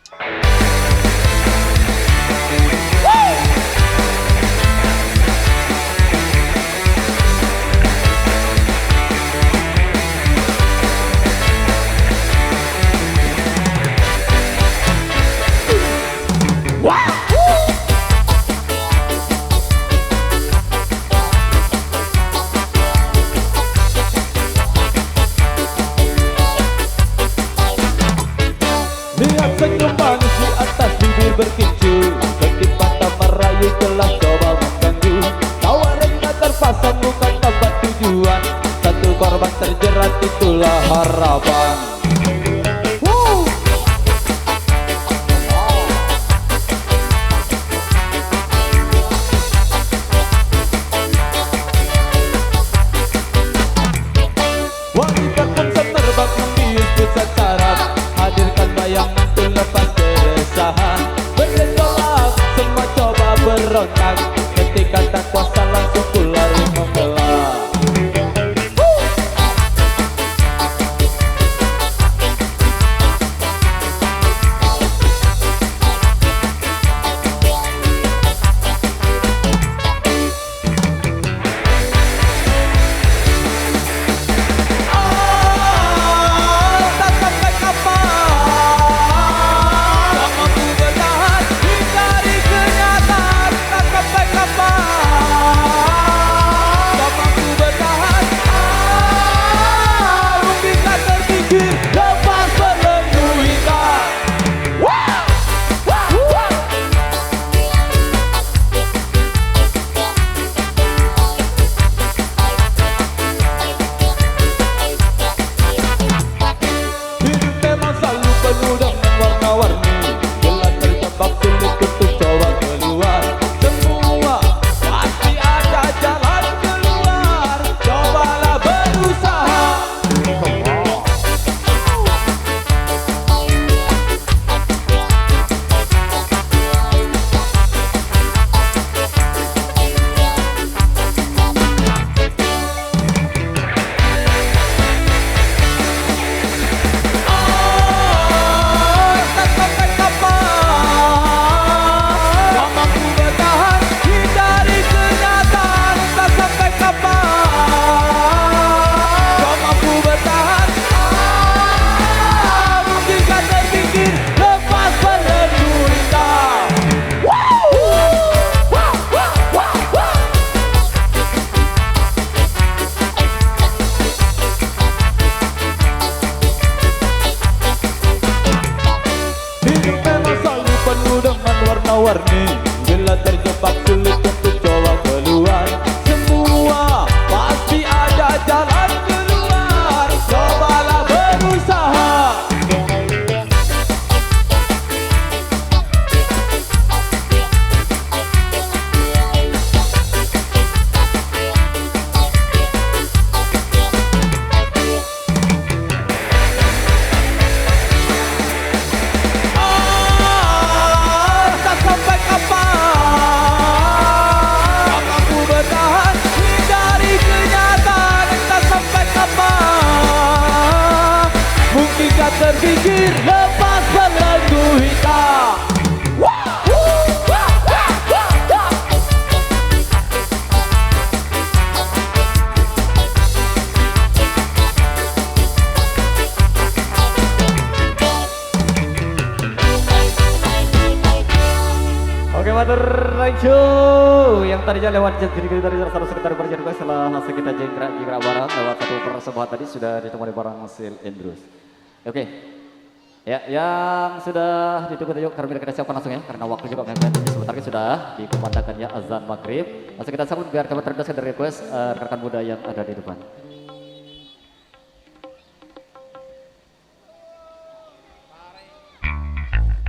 Lihat senyum manis di atas bibir berkicu, ketik mata merayu telah coba mengganggu. Tawarannya terpasang bukan tempat tujuan, satu korban terjerat itulah harapan. Wanita pun semerbak membius pusat saraf, hadirkan bayangan tuh lepas keresahan. Bergejolak semua coba berontak, ketika tak kuasa langsung ku lari membelak. Warni bila terjebak sulit untuk coba keluar. Semua pasti ada jalan keluar, cobalah berusaha. Terpikir lepas belenggu hitam. Oke, matur thank you. Yang tadinya lewat jadi dari satu sekitar berjalan setelah hasil kita jengkrak barang lewat satu persembahan tadi sudah ditemani barang hasil Endrus. Oke, ya yang sudah ditunggu-tunggu kami kita siapkan langsung ya, karena waktu juga mepet. Sebentar lagi sudah dikumandangkannya azan maghrib. Langsung kita sambut biar kami terdasar dari request rekan muda yang ada di depan.